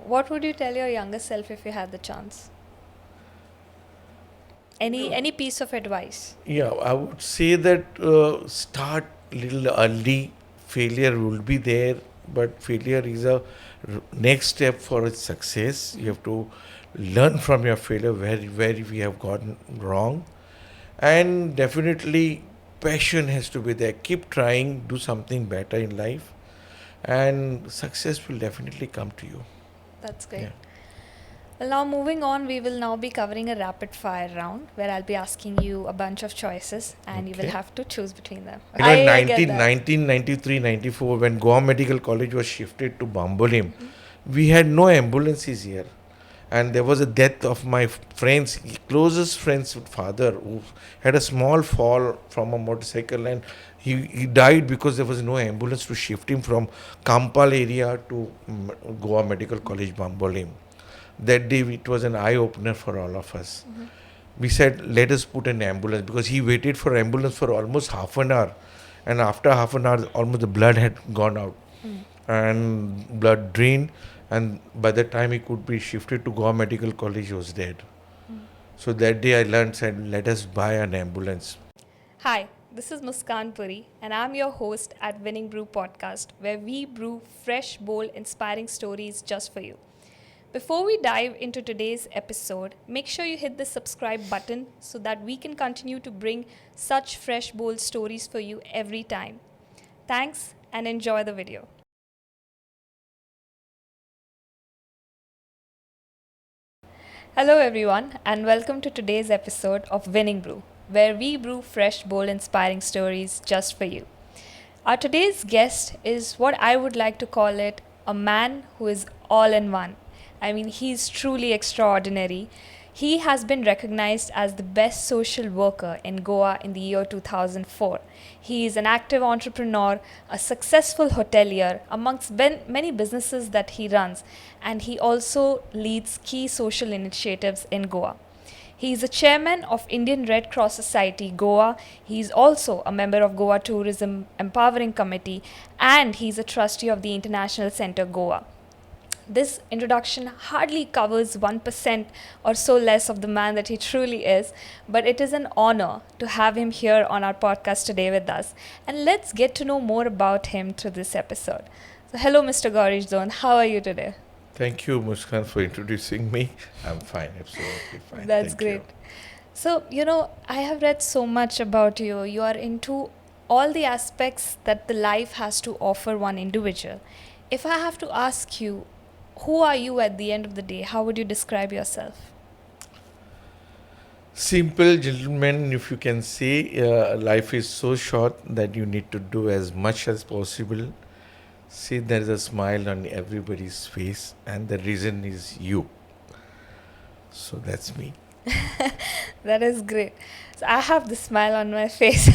What would you tell your younger self if you had the chance? Any piece of advice? Yeah, I would say that start little early. Failure will be there, but failure is a next step for its success. You have to learn from your failure where we have gotten wrong, and definitely passion has to be there. Keep trying, do something better in life, and success will definitely come to you. That's great. Yeah. Well, now moving on, we will now be covering a rapid fire round where I'll be asking you a bunch of choices and you will Okay. have to choose between them. In I get that. 1993, 94, when Goa Medical College was shifted to Bambolim, we had no ambulances here. And there was a death of my friend's closest friend's father who had a small fall from a motorcycle, and he died because there was no ambulance to shift him from Kampal area to Goa Medical College, Bambolim. That day it was an eye opener for all of us. We said, let us put an ambulance, because he waited for ambulance for almost half an hour, and after half an hour almost the blood had gone out and blood drained, and by the time he could be shifted to Goa Medical College, he was dead. So that day I learned, said, let us buy an ambulance. Hi, this is Muskan Puri, and I'm your host at Winning Brew Podcast, where we brew fresh, bold, inspiring stories just for you. Before we dive into today's episode, make sure you hit the subscribe button so that we can continue to bring such fresh, bold stories for you every time. Thanks and enjoy the video. Hello, everyone, and welcome to today's episode of Winning Brew, where we brew fresh, bold, inspiring stories just for you. Our today's guest is what I would like to call it a man who is all in one. I mean, he's truly extraordinary. He has been recognized as the best social worker in Goa in the year 2004. He is an active entrepreneur, a successful hotelier amongst many businesses that he runs, and he also leads key social initiatives in Goa. He is a chairman of Indian Red Cross Society Goa. He is also a member of Goa Tourism Empowering Committee, and he is a trustee of the International Center Goa. This introduction hardly covers 1% or so less of the man that he truly is, but it is an honor to have him here on our podcast today with us. And let's get to know more about him through this episode. So, hello, Mr. Gaurish Zone. How are you today? Thank you, Muskan, for introducing me. I'm fine, absolutely fine. That's Thank great. you. So, I have read so much about you. You are into all the aspects that the life has to offer one individual. If I have to ask you, who are you at the end of the day? How would you describe yourself? Simple gentleman, if you can say, life is so short that you need to do as much as possible. See, there is a smile on everybody's face, and the reason is you. So that's me. That is great. So I have the smile on my face.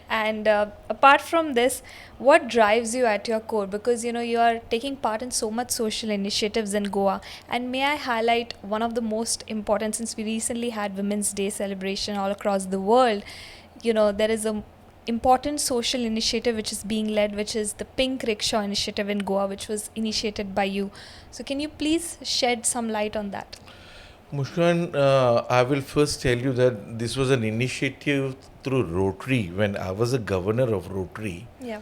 And apart from this, what drives you at your core? Because you are taking part in so much social initiatives in Goa. And may I highlight one of the most important, since we recently had Women's Day celebration all across the world. There is a important social initiative which is being led, which is the Pink Rickshaw initiative in Goa, which was initiated by you. So can you please shed some light on that? Mushkan, I will first tell you that this was an initiative through Rotary. When I was a governor of Rotary, Yeah.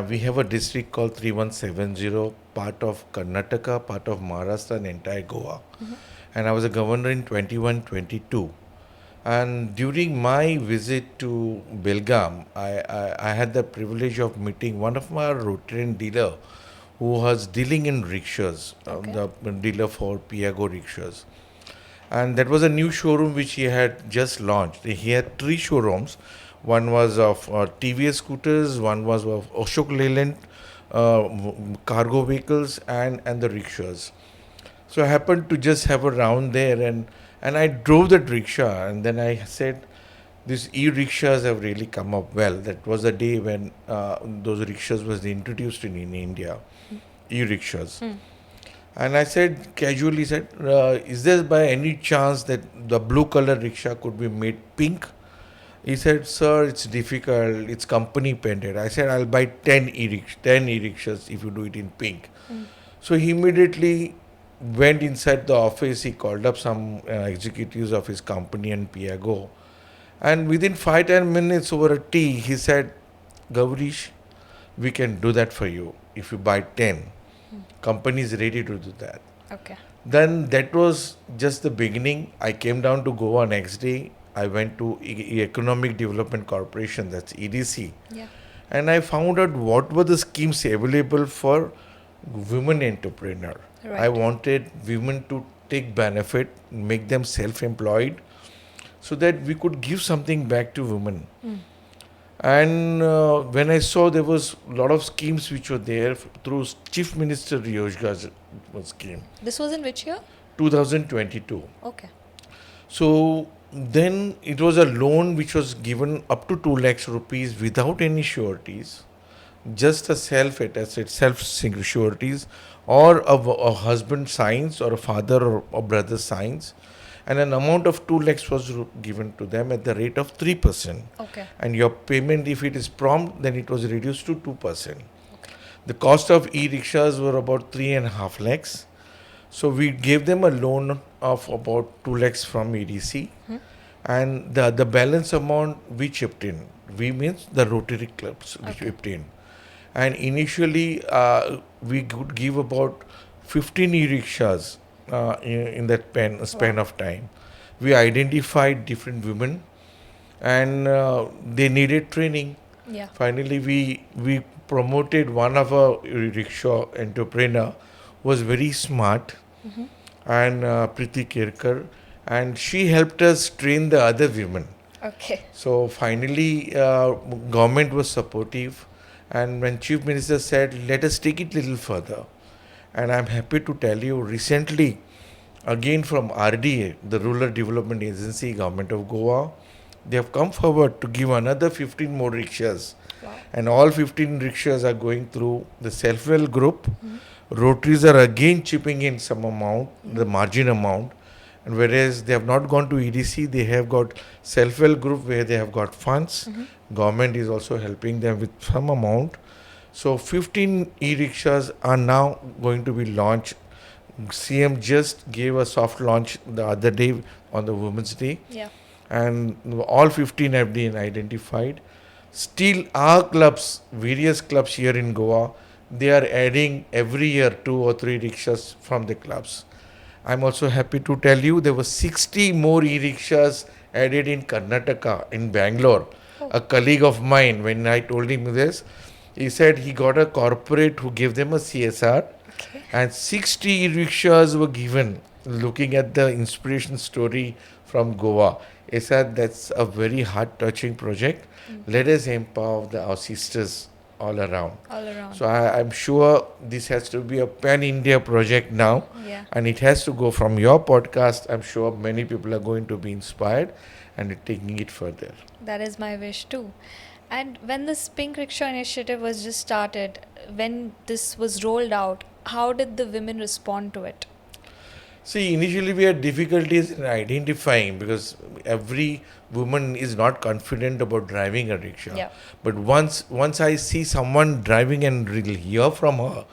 we have a district called 3170, part of Karnataka, part of Maharashtra, and entire Goa. And I was a governor in 21-22. And during my visit to Belgaum, I had the privilege of meeting one of my Rotarian dealer who was dealing in rickshaws, Okay. the dealer for Piago rickshaws. And that was a new showroom which he had just launched. He had three showrooms. One was of TVS scooters, one was of Ashok Leyland cargo vehicles, and the rickshaws. So I happened to just have a round there, and I drove that rickshaw, and then I said, these e-rickshaws have really come up well. That was the day when those rickshaws was introduced in India, e-rickshaws. And I said, casually said, is there by any chance that the blue color rickshaw could be made pink? He said, sir, it's difficult. It's company painted. I said, I'll buy 10 e-rickshaws if you do it in pink. So he immediately went inside the office. He called up some executives of his company and Piago. And within 5-10 minutes over a tea, he said, Gaurish, we can do that for you if you buy 10. Company is ready to do that. Okay. Then that was just the beginning. I came down to Goa next day. I went to Economic Development Corporation, that's EDC. Yeah. And I found out what were the schemes available for women entrepreneur. Right. I wanted women to take benefit, make them self-employed, so that we could give something back to women. And when I saw there was a lot of schemes which were there through Chief Minister Yojga's scheme, This was in which year? 2022. Okay. So then it was a loan which was given up to 2 lakhs rupees without any sureties, just a self-attested, self-sureties, or a husband signs or a father or a brother signs, and an amount of 2 lakhs was given to them at the rate of 3%. Okay. And your payment, if it is prompt, then it was reduced to 2%. Okay. The cost of e-rickshaws were about 3.5 lakhs. So we gave them a loan of about 2 lakhs from EDC, and the balance amount we chipped in. We means the Rotary clubs we chipped in. And initially we could give about 15 e-rickshaws in that span of time. We identified different women, and they needed training. Yeah. Finally, we promoted one of our rickshaw entrepreneur, was very smart, and Priti Kirkar, and she helped us train the other women. Okay. So finally, government was supportive, and when Chief Minister said, let us take it little further, and I'm happy to tell you, recently, again from RDA, the Rural Development Agency, Government of Goa, they have come forward to give another 15 more rickshaws. Wow. And all 15 rickshaws are going through the self-help group. Rotaries are again chipping in some amount, the margin amount. And whereas they have not gone to EDC, they have got self-help group where they have got funds. Government is also helping them with some amount. So 15 e-rickshaws are now going to be launched. CM just gave a soft launch the other day on the Women's Day. Yeah. And all 15 have been identified. Still, our clubs, various clubs here in Goa, they are adding every year 2 or 3 rickshaws from the clubs. I'm also happy to tell you there were 60 more e-rickshaws added in Karnataka, in Bangalore. A colleague of mine, when I told him this, he said he got a corporate who gave them a CSR, and 60 e-rickshaws were given, looking at the inspiration story from Goa. He said that's a very heart-touching project. Let us empower our sisters all around. All around. So I'm sure this has to be a pan-India project now, Yeah. and it has to go from your podcast. I'm sure many people are going to be inspired and taking it further. That is my wish too. And when this Pink Rickshaw initiative was just started, when this was rolled out, how did the women respond to it? See, initially we had difficulties in identifying because every woman is not confident about driving a rickshaw. Yeah. But once I see someone driving and really hear from her,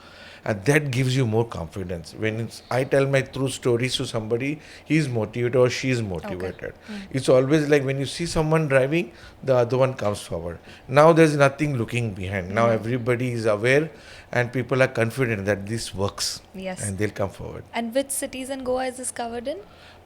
that gives you more confidence. When I tell my true stories to somebody, he's motivated or she's motivated. It's always like when you see someone driving, the other one comes forward. Now there's nothing looking behind. Now everybody is aware and people are confident that this works. Yes. And they'll come forward. And which cities in Goa is this covered in?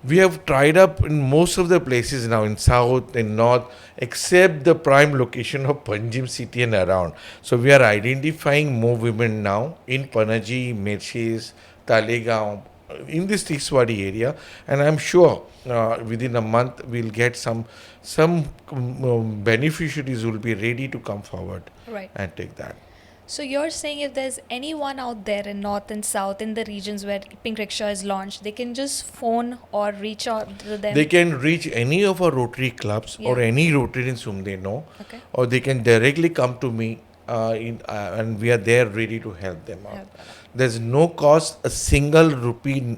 We have tried up in most of the places now, in south, in north, except the prime location of Panjim city and around. So we are identifying more women now in Panaji, Mershis, Talegaon, in this Tiswadi area, and I'm sure within a month we'll get some beneficiaries will be ready to come forward and take that. So you're saying if there's anyone out there in north and south in the regions where Pink Rickshaw is launched, they can just phone or reach out to them? They can reach any of our Rotary clubs or any Rotarians whom they know, or they can directly come to me and we are there ready to help them out. There's no cost, a single rupee,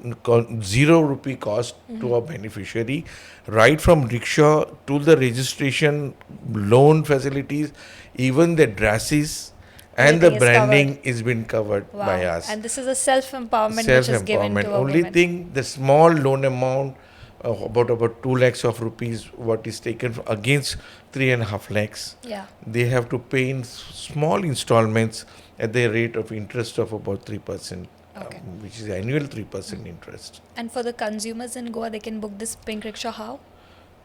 0 rupee cost to a beneficiary, right from rickshaw to the registration, loan facilities, even the dresses, and the Everything is branding covered. is been covered Wow. by us. And this is a self-empowerment which Self is given empowerment. to a Only woman. thing, the small loan amount, about 2 lakhs of rupees, what is taken against 3.5 lakhs. Yeah. They have to pay in small installments at the rate of interest of about 3%, Okay. which is annual 3% interest. And for the consumers in Goa, they can book this pink rickshaw how?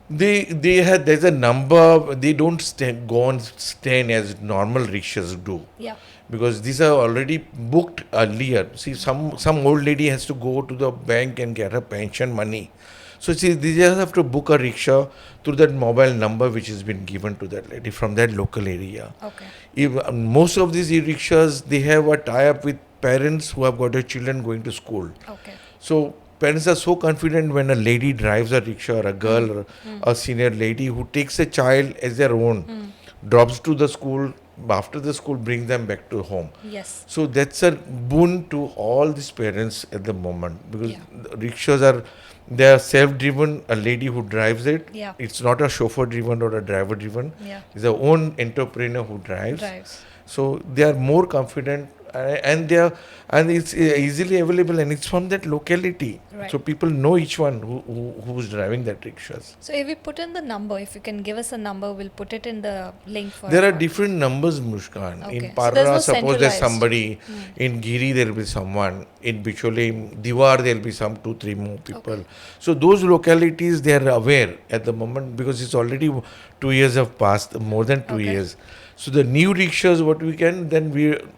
They had, there's a number. They don't go on stand as normal rickshaws do, Yeah. because these are already booked earlier. See, some old lady has to go to the bank and get her pension money. So see, they just have to book a rickshaw through that mobile number which has been given to that lady from that local area. Okay. If, most of these e-rickshaws, they have a tie-up with parents who have got their children going to school. Okay. So parents are so confident when a lady drives a rickshaw, or a girl or a senior lady who takes a child as their own, drops to the school, after the school brings them back to home. Yes. So that's a boon to all these parents at the moment, because Yeah. the rickshaws are, they are self-driven. A lady who drives it, Yeah. it's not a chauffeur-driven or a driver-driven. Yeah. It's a own entrepreneur who drives. Drives. So they are more confident, and they are, and it's easily available, and it's from that locality. Right. So people know each one who's driving that rickshaws. So if we put in the number, if you can give us a number, we'll put it in the link for There are our- different numbers, Mushkan. Okay. In So there's Parra, no suppose there's centralized. somebody. In Giri, there will be someone. In Bichole, Diwar, there will be some 2-3 more people. Okay. So those localities, they are aware at the moment, because it's already 2 years have passed, more than 2 years. So the new rickshaws, what we can, then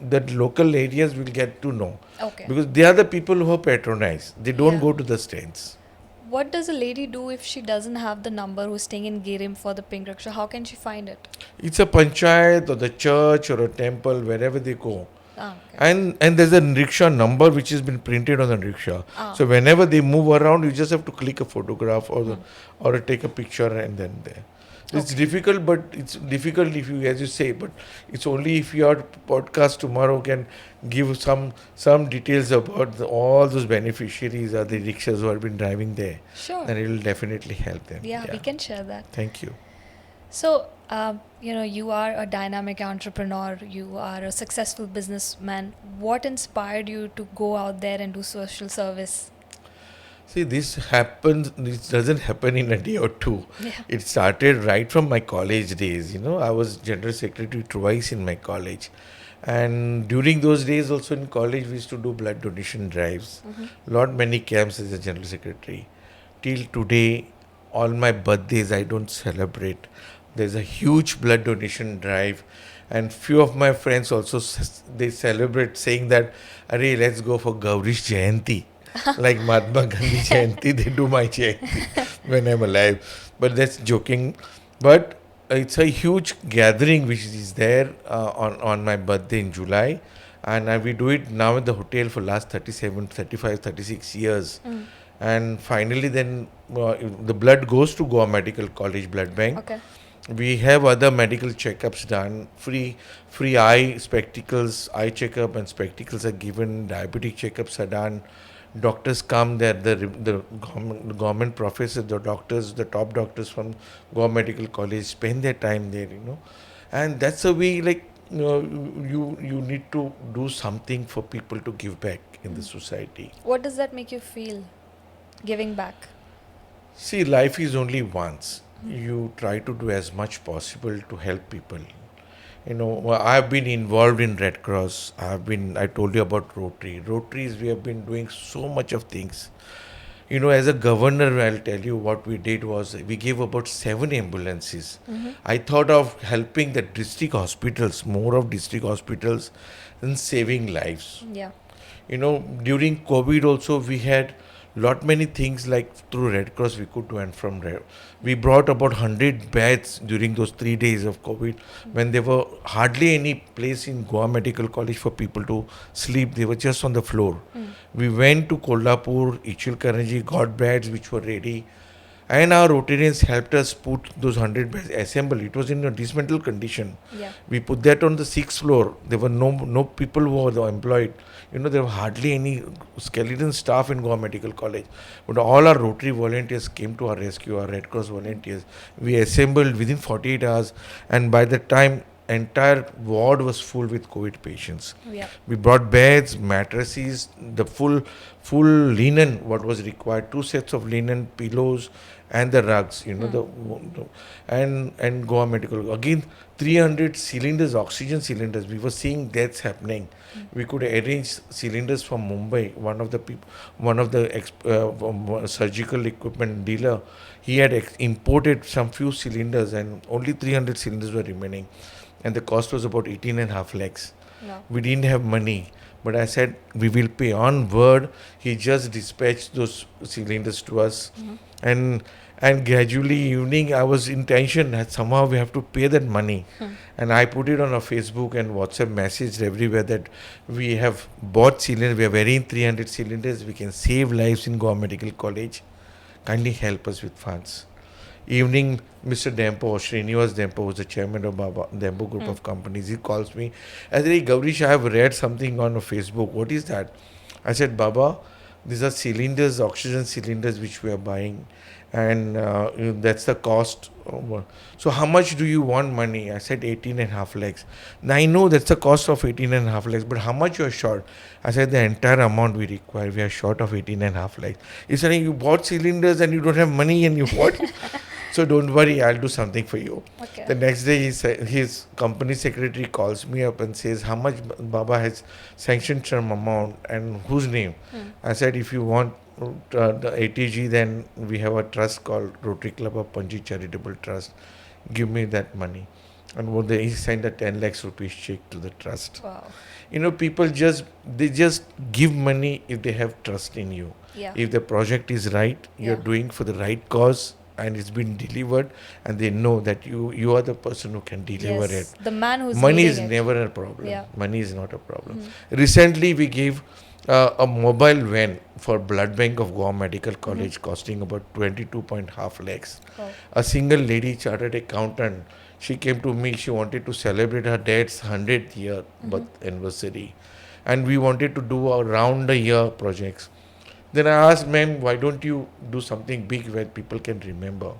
that local areas will get to know. Okay. Because they are the people who are patronized. They don't Yeah. go to the stands. What does a lady do if she doesn't have the number who's staying in Girim for the pink rickshaw? How can she find it? It's a panchayat or the church or a temple, wherever they go. Ah, okay. And there's a rickshaw number which has been printed on the rickshaw. Ah. So whenever they move around, you just have to click a photograph or take a picture, and then there. It's difficult, but it's difficult if you, as you say, but it's only if your podcast tomorrow can give some details about all those beneficiaries or the rickshaws who have been driving there, Sure. then it will definitely help them. Yeah, we can share that. Thank you. So, you are a dynamic entrepreneur, you are a successful businessman. What inspired you to go out there and do social service? See, this doesn't happen in a day or two. Yeah. It started right from my college days. I was general secretary twice in my college. And during those days also in college, we used to do blood donation drives. Many camps as a general secretary. Till today, all my birthdays I don't celebrate. There's a huge blood donation drive. And few of my friends also, they celebrate saying that, "Arey, let's go for Gaurish Jayanti." Like Mahatma Gandhi Jayanti, they do my Jayanti when I'm alive. But that's joking. But it's a huge gathering which is there on my birthday in July. And we do it now at the hotel for last 37, 35, 36 years. And finally then the blood goes to Goa Medical College Blood Bank. Okay. We have other medical checkups done, free eye spectacles, eye checkup and spectacles are given, diabetic checkups are done. Doctors come there, the government professors, the doctors, the top doctors from Goa Medical College spend their time there, And that's a way, like, you need to do something for people to give back in the society. What does that make you feel, giving back? See, life is only once. You try to do as much possible to help people. I've been involved in Red Cross. I told you about Rotary. Rotaries, we have been doing so much of things. As a governor, I'll tell you what we did was we gave about 7 ambulances. I thought of helping the district hospitals, more of district hospitals, and saving lives. Yeah. During COVID also, we had many things like through Red Cross we could do, and from we brought about 100 beds during those 3 days of COVID when there were hardly any place in Goa Medical College for people to sleep. They were just on the floor. We went to Kolhapur, Ichilkaranji, got beds which were ready, and our Rotarians helped us put those 100 beds, assemble. It was in a dismantled condition. Yeah. We put that on the 6th floor. There were no people who were employed. There were hardly any skeleton staff in Goa Medical College. But all our Rotary volunteers came to our rescue, our Red Cross volunteers. We assembled within 48 hours, and by the time entire ward was full with COVID patients. Yeah. We brought beds, mattresses, the full linen, what was required, 2 sets of linen, pillows, and the rugs. And Goa Medical again, 300 cylinders, oxygen cylinders. We were seeing deaths happening. We could arrange cylinders from Mumbai. One of the surgical equipment dealer, he had imported some few cylinders, and only 300 cylinders were remaining, and the cost was about 18.5 lakhs. No. We didn't have money, but I said we will pay on word. He just dispatched those cylinders to us, and gradually evening I was in tension that somehow we have to pay that money. And I put it on a Facebook and WhatsApp message everywhere that we have bought cylinders, we are wearing 300 cylinders, we can save lives in Goa Medical College. Kindly help us with funds. Evening, Mr. Dempo, Srinivas Dempo, who's the chairman of Baba Dempo Group of Companies, he calls me. I said, hey, Gaurish, I have read something on Facebook. What is that? I said, Baba, these are cylinders, oxygen cylinders which we are buying, and that's the cost. So how much do you want money? I said 18.5 lakhs. Now I know that's the cost of 18.5 lakhs, but how much you are short? I said the entire amount we require, we are short of 18.5 lakhs. He said, you bought cylinders and you don't have money and you bought. So don't worry, I'll do something for you. Okay. The next day, his company secretary calls me up and says, how much Baba has sanctioned some amount and whose name? I said, if you want the ATG, then we have a trust called Rotary Club of Panji Charitable Trust. Give me that money. And he sent a 10 lakhs rupees check to the trust. Wow. People just give money if they have trust in you. Yeah. If the project is right, you're doing for the right cause, and it's been delivered, and they know that you are the person who can deliver it. The man who's Money is leading it. never a problem. Yeah. Money is not a problem. Recently, we gave a mobile van for blood bank of Goa Medical College costing about 22.5 lakhs. Wow. A single lady chartered accountant, she came to me, she wanted to celebrate her dad's 100th year birth anniversary, and we wanted to do a round the year projects. Then I asked, ma'am, why don't you do something big where people can remember?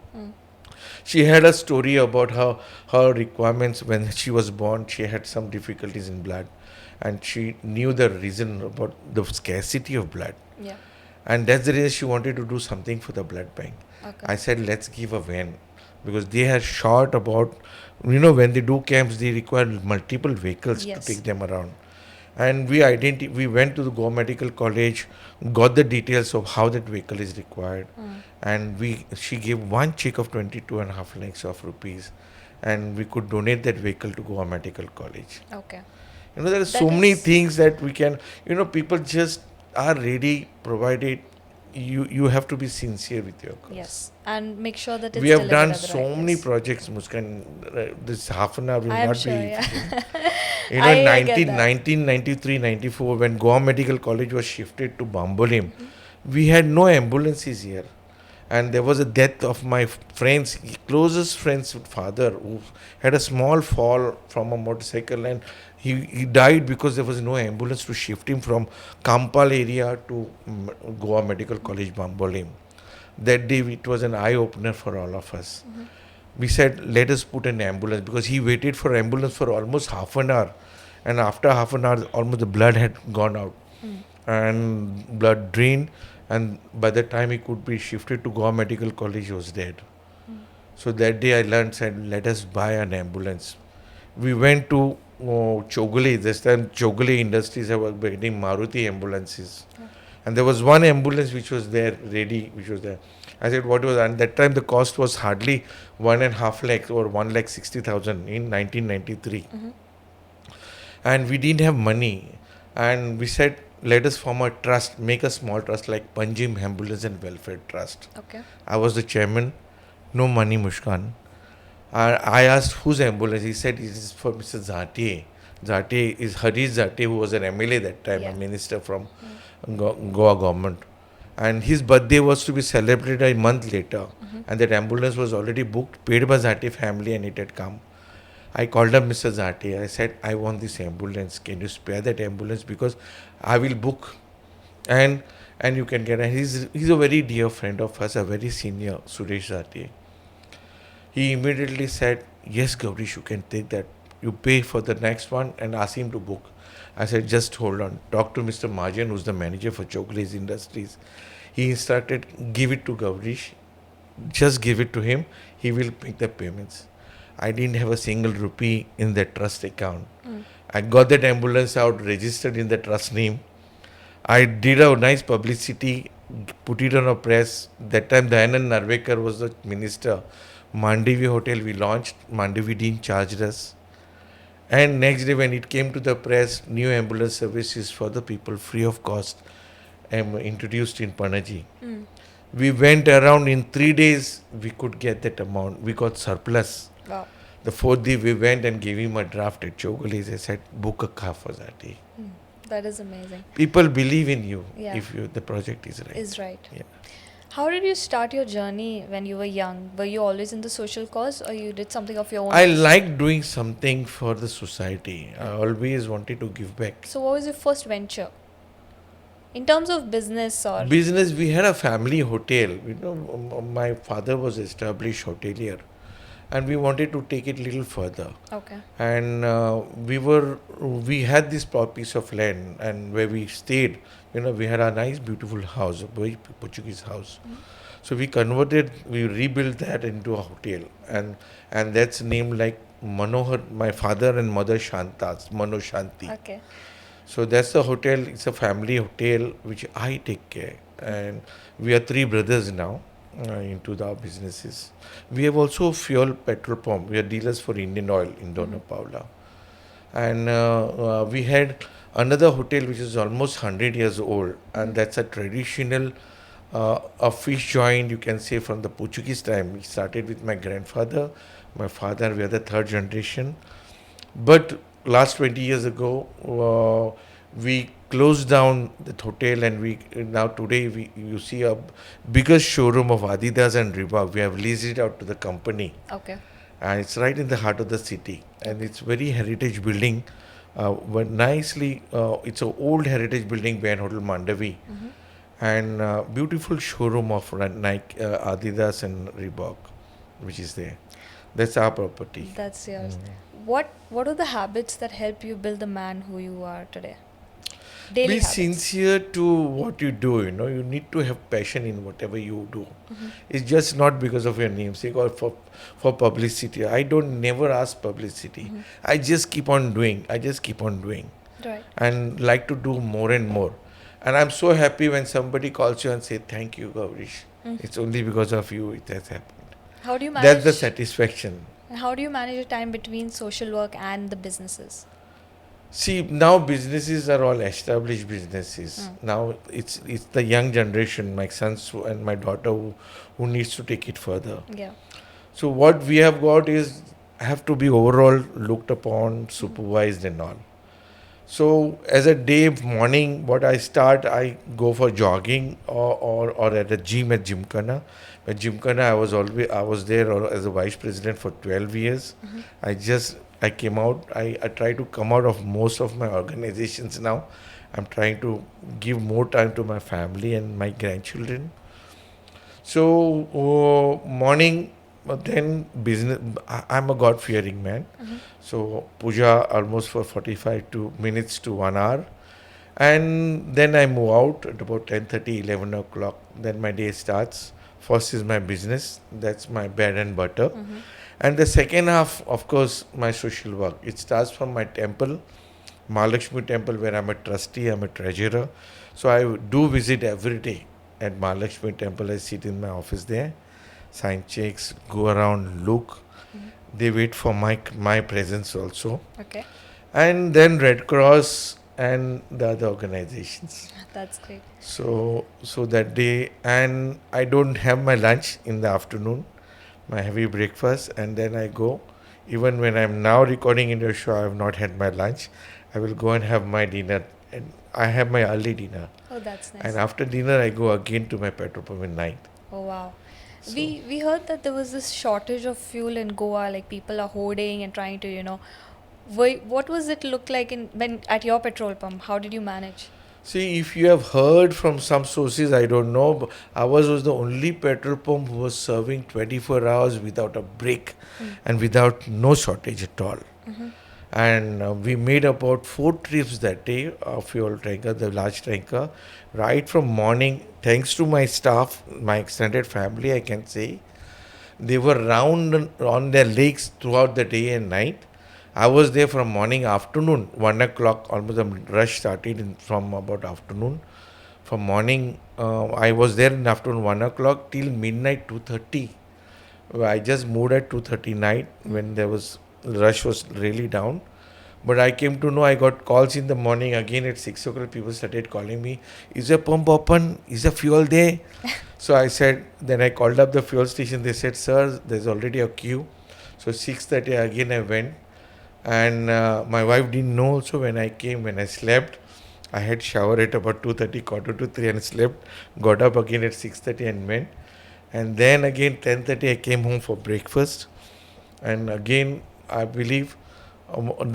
She had a story about her requirements when she was born. She had some difficulties in blood, and she knew the reason about the scarcity of blood. Yeah. And that's the reason she wanted to do something for the blood bank. Okay. I said, let's give a van, because they are short about, when they do camps, they require multiple vehicles to take them around. And we went to the Goa Medical College, got the details of how that vehicle is required, and she gave one check of 22.5 lakhs of rupees, and we could donate that vehicle to Goa Medical College. Okay. There are so many things that we can, people just are ready, provided you have to be sincere with your cause. Yes, and make sure that it's We have delivered done at the so right many place. projects, Muskan. This half an hour will I'm not sure, be. yeah. I get that. 1993, 94, when Goa Medical College was shifted to Bambolim, we had no ambulances here. And there was a death of my closest friend's father, who had a small fall from a motorcycle, and he died because there was no ambulance to shift him from Kampal area to Goa Medical College, Bambolim. That day it was an eye-opener for all of us. We said, let us put an ambulance, because he waited for ambulance for almost half an hour, and after half an hour almost the blood had gone out and blood drained, and by the time he could be shifted to Goa Medical College, he was dead. So that day I learned, said, let us buy an ambulance. We went to Chogale. This time Chogale Industries were getting Maruti ambulances. And there was one ambulance which was there, ready, which was there. I said, what was, and that time the cost was hardly 1.5 lakhs or 1,60,000 in 1993. And we didn't have money. And we said, let us form a trust, make a small trust like Panjim Ambulance and Welfare Trust. Okay. I was the chairman, no money, Mushkan. I asked whose ambulance. He said it is for Mr. Zate. Zate is Harish Zate, who was an MLA that time, a minister from Goa government. And his birthday was to be celebrated a month later. And that ambulance was already booked, paid by Zate family, and it had come. I called up Mr. Zate. I said, I want this ambulance. Can you spare that ambulance? Because I will book. And you can get it. He's a very dear friend of us, a very senior, Suresh Zate. He immediately said, yes, Gaurish, you can take that You pay for the next one and ask him to book. I said, just hold on. Talk to Mr. Majan, who's the manager for Chocolates Industries. He instructed, give it to Gavrish. Just give it to him. He will make the payments. I didn't have a single rupee in the trust account. I got that ambulance out, registered in the trust name. I did a nice publicity, put it on a press. That time, Dayanand Narvekar was the minister. Mandavi Hotel we launched. Mandavi didn't charge us. And next day when it came to the press, new ambulance services for the people free of cost introduced in Panaji. We went around in 3 days, we could get that amount. We got surplus. Wow. The fourth day we went and gave him a draft at Chogolis. I said, book a car for that day. That is amazing. People believe in you Yeah. if the project is right. Is right. Yeah. How did you start your journey when you were young? Were you always in the social cause or you did something of your own? I like doing something for the society. I always wanted to give back. So what was your first venture? In terms of business or... Business, we had a family hotel. My father was established hotelier, and we wanted to take it a little further. Okay. And we had this piece of land, and where we stayed, we had a nice, beautiful house, a very Portuguese house. So we rebuilt that into a hotel, and that's named like Manohar, my father and mother Shantas, Mano Shanti. Okay. So that's the hotel. It's a family hotel which I take care, and we are 3 brothers now into our businesses. We have also fuel petrol pump. We are dealers for Indian Oil in Dona Paula, and we had another hotel which is almost 100 years old, and that's a traditional a fish joint, you can say, from the Portuguese time. We started with my grandfather, my father. We are the 3rd generation, but last 20 years ago, we closed down that hotel, and now today you see a biggest showroom of Adidas and Reebok. We have leased it out to the company, Okay. and it's right in the heart of the city, and it's very heritage building. But nicely, it's an old heritage building behind Hotel Mandavi, and beautiful showroom of Nike, Adidas and Reebok, which is there. That's our property. That's yours. What are the habits that help you build the man who you are today? Daily Be habits. sincere to what you do. You need to have passion in whatever you do. It's just not because of your namesake or for publicity. I don't never ask publicity. I just keep on doing. Right. And like to do more and more. And I'm so happy when somebody calls you and say, thank you, Gavrish. It's only because of you it has happened. How do you manage? That's the satisfaction. How do you manage your time between social work and the businesses? See, now businesses are all established businesses. Now it's the young generation, my sons and my daughter, who needs to take it further. Yeah. So what we have got is have to be overall looked upon, supervised and all. So as a day morning, what I go for jogging or at a gym at Gymkhana. At Gymkhana, I was there as a vice president for 12 years. I came out. I try to come out of most of my organizations now. I'm trying to give more time to my family and my grandchildren. So morning, then business. I'm a God-fearing man. So puja almost for 45 minutes to 1 hour. And then I move out at about 10:30, 11 o'clock. Then my day starts. First is my business. That's my bread and butter. And the second half, of course, my social work. It starts from my temple, Mahalakshmi temple, where I'm a trustee, I'm a treasurer. So I do visit every day at Mahalakshmi temple. I sit in my office there, sign checks, go around, look. They wait for my presence also. Okay. And then Red Cross and the other organizations. That's great. So that day, and I don't have my lunch in the afternoon, my heavy breakfast, and then I go. Even when I'm now recording in your show, I have not had my lunch. I will go and have my dinner, and I have my early dinner. Oh, that's nice. And after dinner, I go again to my petrol pump at night. Oh, wow. So- We heard that there was this shortage of fuel in Goa, like people are hoarding and trying to, what was it look like when at your petrol pump? How did you manage? See, if you have heard from some sources, I don't know, but ours was the only petrol pump who was serving 24 hours without a break and without no shortage at all. And we made about 4 trips that day of fuel tanker, the large tanker, right from morning. Thanks to my staff, my extended family, I can say, they were round on their legs throughout the day and night. I was there from morning, afternoon, 1 o'clock. Almost the rush started from about afternoon. From morning, I was there in afternoon 1 o'clock till midnight 2:30. I just moved at 2:30 night when there was rush was really down. But I came to know, I got calls in the morning again at 6 o'clock. People started calling me, "Is the pump open? Is the fuel there?" So I said, then I called up the fuel station. They said, "Sir, there's already a queue." So 6:30 again I went, and my wife didn't know also when I came. When I slept, I had shower at about 2:30, quarter to 3, and slept. Got up again at 6:30 and went. And then again 10:30 I came home for breakfast. And again, I believe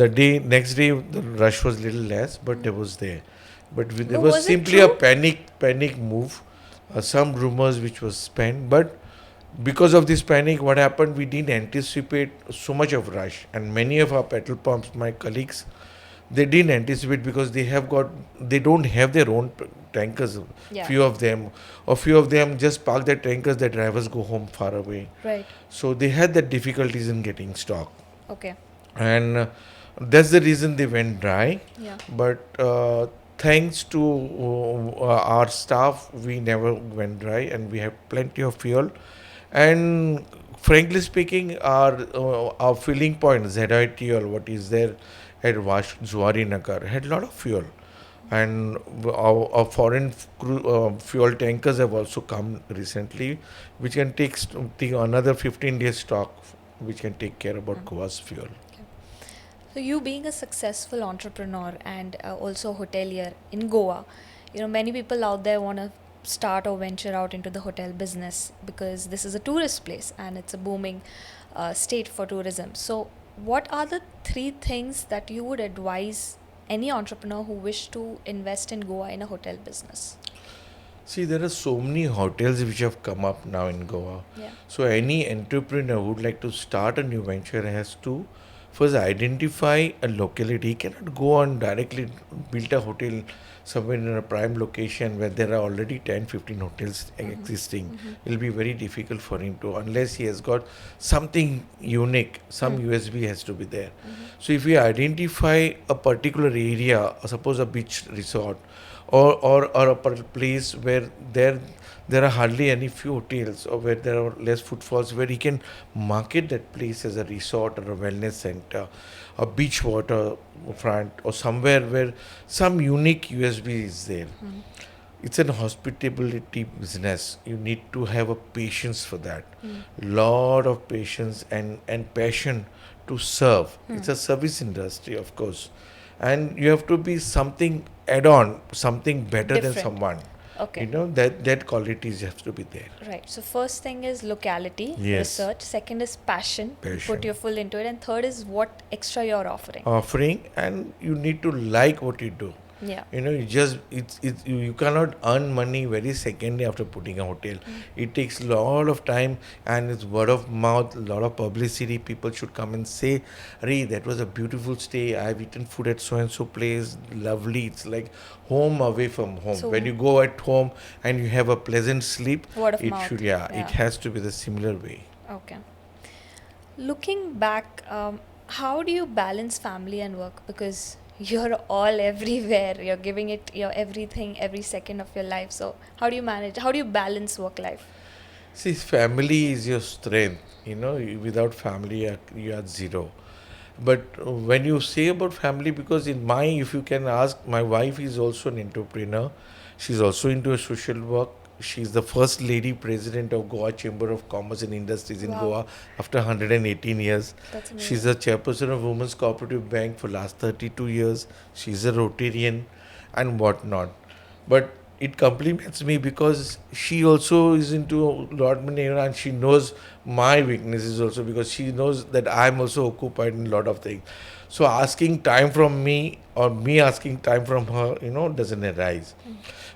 the day next day the rush was little less, but there was there. But there But was was it simply a true? panic move. Some rumors which was spent, but because of this panic, what happened? We didn't anticipate so much of rush, and many of our petrol pumps, my colleagues, they didn't anticipate because they don't have their own tankers. Yeah. Few of them just park their tankers. The drivers go home far away, Right. so they had the difficulties in getting stock, Okay. and that's the reason they went dry. Yeah. But thanks to our staff, we never went dry, and we have plenty of fuel. And frankly speaking, our filling point ZITL, what is there at Zuari Nagar, had a lot of fuel. And our foreign fuel tankers have also come recently, which can take another 15 days stock, which can take care about Goa's fuel. So you being a successful entrepreneur and also hotelier in Goa, many people out there want to start or venture out into the hotel business because this is a tourist place and it's a booming state for tourism. So what are the 3 things that you would advise any entrepreneur who wish to invest in Goa in a hotel business? See, there are so many hotels which have come up now in Goa. Yeah. So any entrepreneur who would like to start a new venture has to first identify a locality. He cannot go on directly build a hotel somewhere in a prime location where there are already 10, 15 hotels existing. It will be very difficult for him to, unless he has got something unique, some USB has to be there. So if we identify a particular area, suppose a beach resort, or a place where there are hardly any few hotels, or where there are less footfalls, where he can market that place as a resort or a wellness center, a beach water front, or somewhere where some unique USB is there. It's an hospitality business. You need to have a patience for that. Lot of patience and passion to serve. It's a service industry, of course. And you have to be something add-on, something better than Different. someone. Okay. That qualities have to be there. Right. So first thing is locality, Yes. research. Second is passion. You Passion. put your full into it. And third is what extra you're offering. Offering, and you need to like what you do. Yeah. You cannot earn money very secondly after putting a hotel. It takes a lot of time, and it's word of mouth, a lot of publicity. People should come and say, "Hey, that was a beautiful stay. I've eaten food at so and so place. Lovely." It's like home away from home. So- when you go at home and you have a pleasant sleep, Word of it mouth. should it has to be the similar way. Okay. Looking back, how do you balance family and work? Because you're all everywhere. You're giving it your everything every second of your life. So how do you manage? How do you balance work life? See, family is your strength. Without family, you are zero. But when you say about family, because if you can ask, my wife is also an entrepreneur. She's also into a social work. She's the first lady president of Goa Chamber of Commerce and Industries in Wow. Goa after 118 years. That's amazing. She's a chairperson of Women's Cooperative Bank for last 32 years. She's a Rotarian and whatnot. But it compliments me because she also is into lot many, and she knows my weaknesses also, because she knows that I'm also occupied in a lot of things. So asking time from me, or me asking time from her, doesn't arise.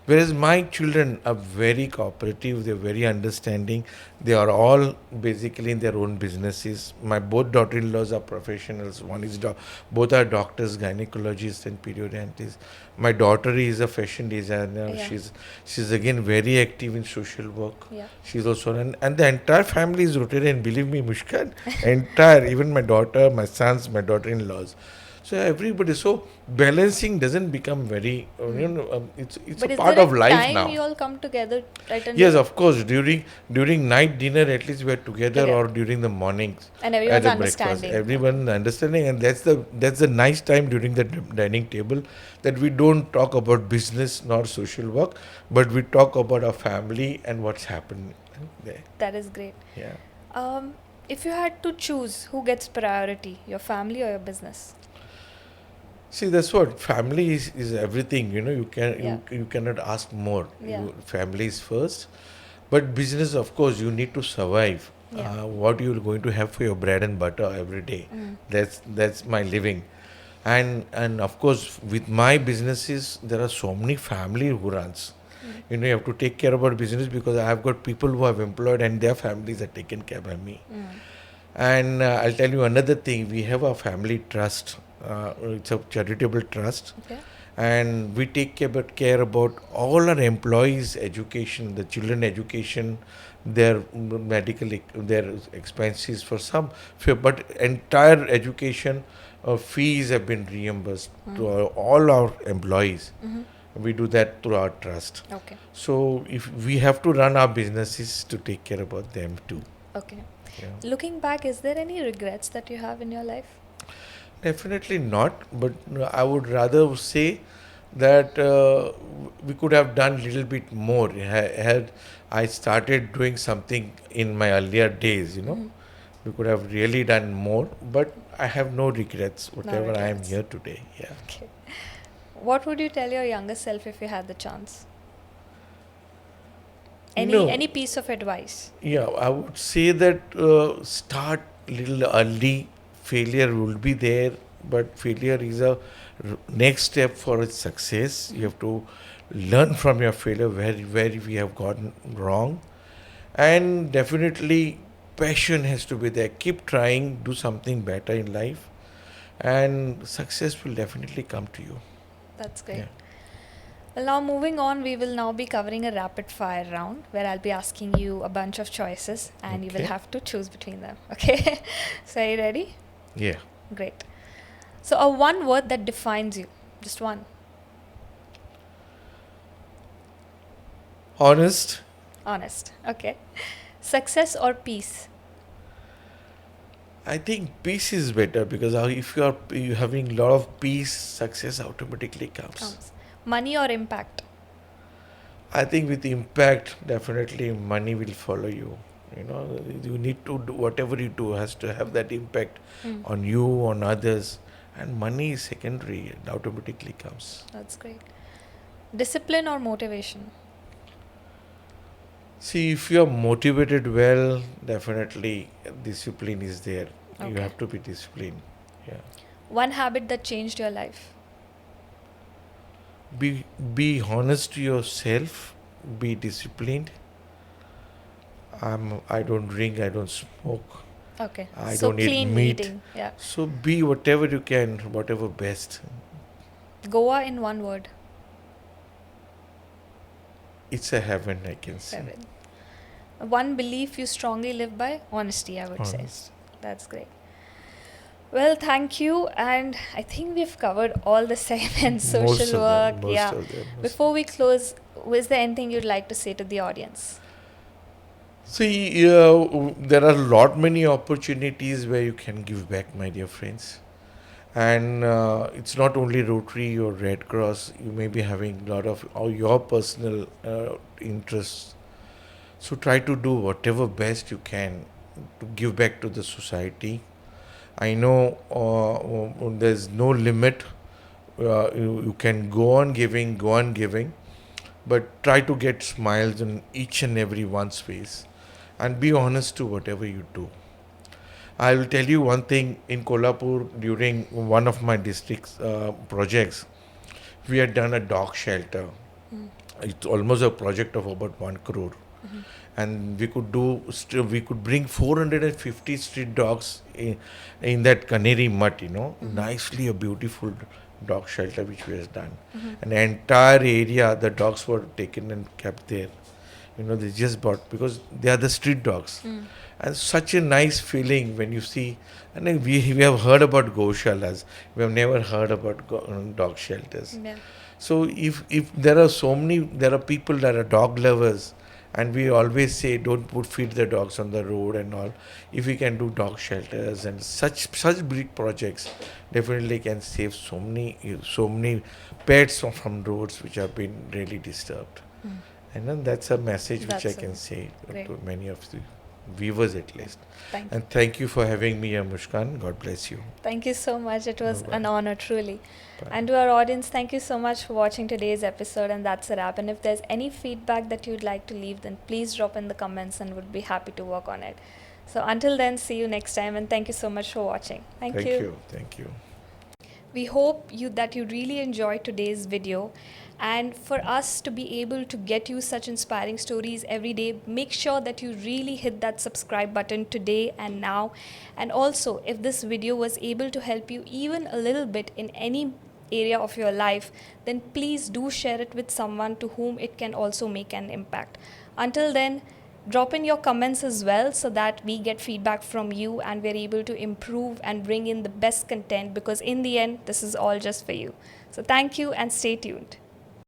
Whereas my children are very cooperative, they're very understanding. They are all basically in their own businesses. My both daughter-in-laws are professionals. One is both are doctors, gynecologists, and periodontists. My daughter is a fashion designer. Yeah. She's again very active in social work. Yeah. She's also and the entire family is Rotarian. Believe me, Mushkan, entire even my daughter, my sons, my daughter-in-laws. So everybody, so balancing doesn't become very, it's a But is part there of a life time now. you all come together right Yes, under of course. During night dinner, at least we're together, together? or during the mornings And at everyone's the breakfast. understanding. Everyone understanding, and that's the nice time during the dining table, that we don't talk about business nor social work, but we talk about our family and what's happened there. That is great. Yeah. If you had to choose who gets priority, your family or your business? See, that's what family is everything. Yeah. You cannot ask more. Yeah. Family is first, but business, of course, you need to survive. Yeah. What you're going to have for your bread and butter every day. Mm. That's my living, and of course, with my businesses, there are so many family who runs. You have to take care about business, because I have got people who have employed and their families are taken care by me. Mm. And I'll tell you another thing. We have a family trust. It's a charitable trust, Okay. and we take care about all our employees' education, the children education, their their expenses for some, but entire education fees have been reimbursed to all our employees. Mm-hmm. We do that through our trust. Okay. So if we have to run our businesses to take care about them too. Okay. Yeah. Looking back, is there any regrets that you have in your life? Definitely not, but I would rather say that we could have done little bit more had I started doing something in my earlier days. Mhm. We could have really done more, but I have no regrets, whatever I am regrets. here today. Yeah. Okay. What would you tell your younger self if you had the chance? Any piece of advice? Yeah, I would say that start little early. Failure will be there, but failure is a next step for its success. You have to learn from your failure, where we have gotten wrong, and definitely passion has to be there. Keep trying, do something better in life, and success will definitely come to you. That's great. Yeah. Well, now moving on, we will now be covering a rapid fire round where I'll be asking you a bunch of choices and you will Okay. have to choose between them. Okay? So, are you ready? Yeah. Great. So, a one word that defines you. Just one. Honest. Honest. Okay. Success or peace? I think peace is better, because if you having a lot of peace, success automatically comes. Counts. Money or impact? I think with impact, definitely money will follow you. You need to do whatever you do has to have that impact Mm. on you, on others, and money is secondary. It automatically comes. That's great. Discipline or motivation? See, if you are motivated well, definitely discipline is there. You Okay. have to be disciplined. Yeah. One habit that changed your life? Be honest to yourself. Be disciplined. I don't drink. I don't smoke. Okay. I So don't eat clean meat. eating. Yeah. So be whatever you can, whatever best. Goa in one word. It's a heaven, I can say. Seven. One belief you strongly live by? Honesty, I would say. Honest. That's great. Well, thank you. And I think we've covered all the segments, Most social of work. them, most Yeah. of them. Before we close, is there anything you'd like to say to the audience? See, there are many opportunities where you can give back, my dear friends. And it's not only Rotary or Red Cross. You may be having a lot of your personal interests. So try to do whatever best you can to give back to the society. I know there's no limit. You can go on giving, but try to get smiles on each and every one's face, and be honest to whatever you do. I will tell you one thing. In Kolhapur, during one of my district's projects, we had done a dog shelter. Mm. It's almost a project of about 1 crore. And we could we could bring 450 street dogs in that canary mud, nicely a beautiful dog shelter which we has done. And the entire area, the dogs were taken and kept there. They just bought because they are the street dogs. And such a nice feeling when you see, and then we have heard about goshalas, we have never heard about dog shelters. Yeah. So if there are there are people that are dog lovers, and we always say don't feed the dogs on the road and all. If we can do dog shelters and such big projects, definitely can save so many pets from roads which have been really disturbed. And then that's a message which I That's can say great. to many of the viewers at least. Thank you. And thank you for having me, Mushkan. God bless you. Thank you so much. It was No an worries. honor, truly. Bye. And to our audience, thank you so much for watching today's episode. And that's a wrap. And if there's any feedback that you'd like to leave, then please drop in the comments and would be happy to work on it. So until then, see you next time. And thank you so much for watching. Thank you. Thank you. We hope that you really enjoyed today's video, and for us to be able to get you such inspiring stories every day, make sure that you really hit that subscribe button today and now. And also, if this video was able to help you even a little bit in any area of your life, then please do share it with someone to whom it can also make an impact. Until then, drop in your comments as well so that we get feedback from you and we're able to improve and bring in the best content, because in the end, this is all just for you. So thank you and stay tuned.